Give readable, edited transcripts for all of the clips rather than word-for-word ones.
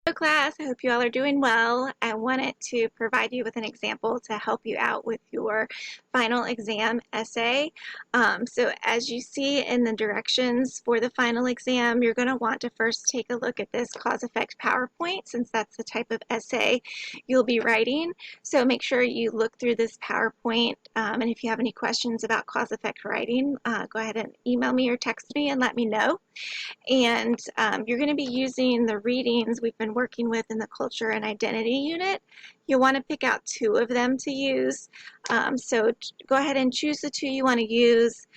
Hello class, I hope you all are doing well. I wanted to provide you with an example to help you out with your final exam essay. So as you see in the directions for the final exam, you're going to want to first take a look at this cause-effect PowerPoint, since that's the type of essay you'll be writing. So make sure you look through this PowerPoint, and if you have any questions about cause-effect writing, go ahead and email me or text me and let me know. And you're going to be using the readings we've been working with in the culture and identity unit. You'll want to pick out two of them to use. So go ahead and choose the two you want to use.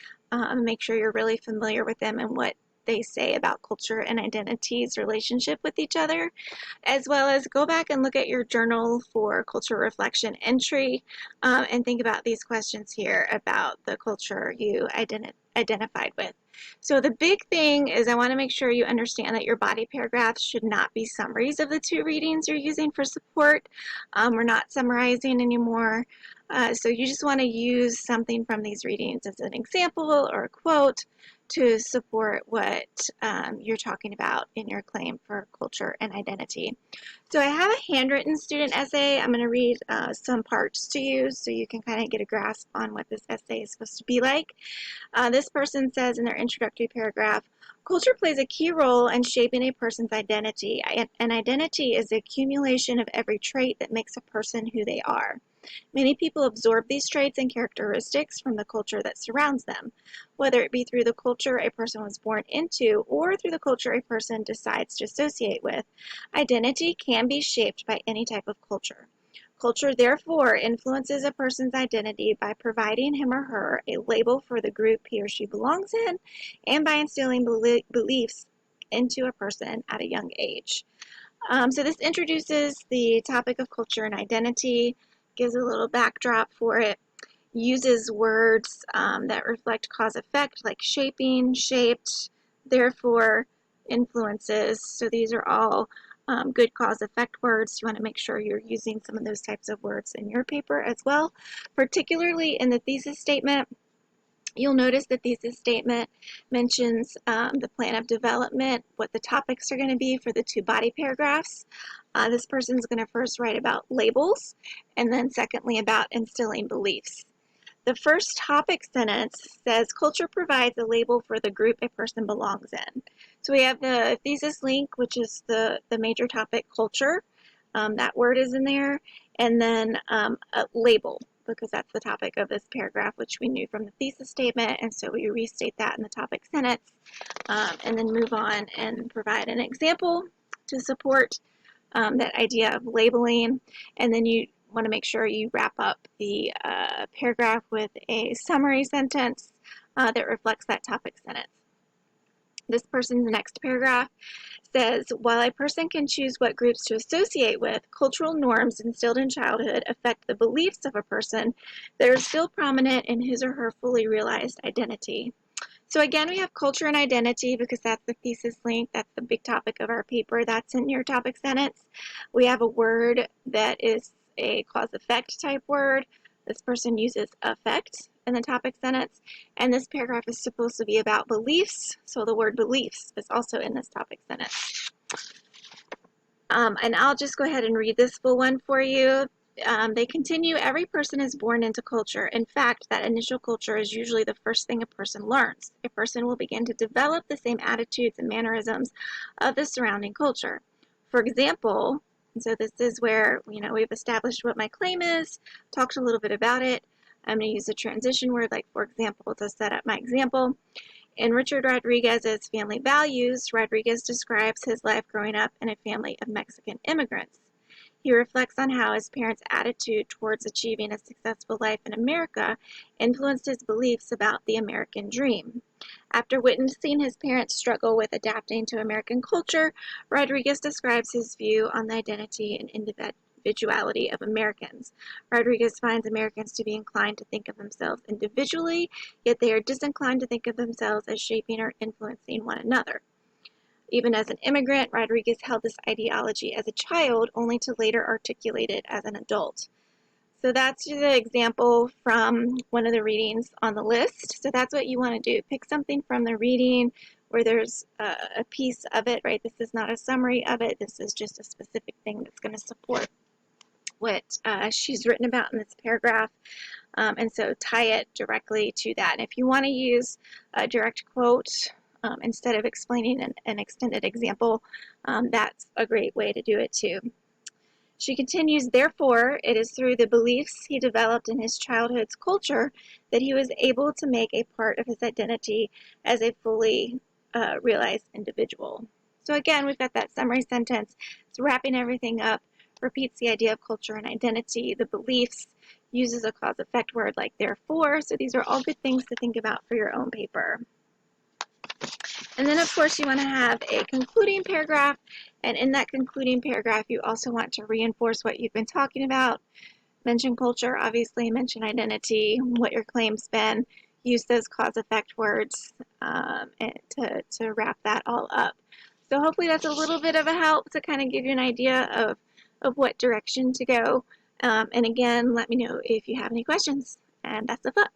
Make sure you're really familiar with them and what they say about culture and identity's relationship with each other, as well as go back and look at your journal for culture reflection entry, and think about these questions here about the culture you identified with. So the big thing is I want to make sure you understand that your body paragraphs should not be summaries of the two readings you're using for support. We're not summarizing anymore. So you just want to use something from these readings as an example or a quote to support what you're talking about in your claim for culture and identity. So I have a handwritten student essay. I'm going to read some parts to you so you can kind of get a grasp on what this essay is supposed to be like. This person says in their introductory paragraph, culture plays a key role in shaping a person's identity. An identity is the accumulation of every trait that makes a person who they are. Many people absorb these traits and characteristics from the culture that surrounds them, whether it be through the culture a person was born into or through the culture a person decides to associate with. Identity can be shaped by any type of culture. Culture, therefore, influences a person's identity by providing him or her a label for the group he or she belongs in and by instilling beliefs into a person at a young age. So this introduces the topic of culture and identity, gives a little backdrop for it, uses words that reflect cause-effect, like shaping, shaped, therefore, influences. So these are all good cause-effect words. You want to make sure you're using some of those types of words in your paper as well, particularly in the thesis statement. You'll notice the thesis statement mentions the plan of development, what the topics are going to be for the two body paragraphs. This person's going to first write about labels, and then secondly about instilling beliefs. The first topic sentence says culture provides a label for the group a person belongs in. So we have the thesis link, which is the major topic, culture. That word is in there. And then a label, because that's the topic of this paragraph, which we knew from the thesis statement. And so we restate that in the topic sentence, and then move on and provide an example to support that idea of labeling. And then you want to make sure you wrap up the paragraph with a summary sentence that reflects that topic sentence. This person's next paragraph says, while a person can choose what groups to associate with, cultural norms instilled in childhood affect the beliefs of a person that are still prominent in his or her fully realized identity. So again, we have culture and identity because that's the thesis link. That's the big topic of our paper. That's in your topic sentence. We have a word that is a cause-effect type word. This person uses affect in the topic sentence. And this paragraph is supposed to be about beliefs. So the word beliefs is also in this topic sentence. And I'll just go ahead and read this full one for you. They continue, every person is born into culture. In fact, that initial culture is usually the first thing a person learns. A person will begin to develop the same attitudes and mannerisms of the surrounding culture. For example, and so this is where, we've established what my claim is, talked a little bit about it. I'm going to use a transition word like, for example, to set up my example. In Richard Rodriguez's Family Values, Rodriguez describes his life growing up in a family of Mexican immigrants. He reflects on how his parents' attitude towards achieving a successful life in America influenced his beliefs about the American dream. After witnessing his parents struggle with adapting to American culture, Rodriguez describes his view on the identity and individuality of Americans. Rodriguez finds Americans to be inclined to think of themselves individually, yet they are disinclined to think of themselves as shaping or influencing one another. Even as an immigrant, Rodriguez held this ideology as a child, only to later articulate it as an adult. So that's the example from one of the readings on the list. So that's what you want to do. Pick something from the reading where there's a piece of it, right? This is not a summary of it. This is just a specific thing that's going to support what she's written about in this paragraph. And so tie it directly to that. And if you want to use a direct quote instead of explaining an extended example, that's a great way to do it too. She continues, therefore, it is through the beliefs he developed in his childhood's culture that he was able to make a part of his identity as a fully realized individual. So again, we've got that summary sentence. It's wrapping everything up, repeats the idea of culture and identity, the beliefs, uses a cause-effect word like therefore. So these are all good things to think about for your own paper. And then, of course, you want to have a concluding paragraph. And in that concluding paragraph, you also want to reinforce what you've been talking about. Mention culture, obviously, mention identity, what your claim's been. Use those cause-effect words to wrap that all up. So hopefully that's a little bit of a help to kind of give you an idea of what direction to go. And again, let me know if you have any questions. And that's the book.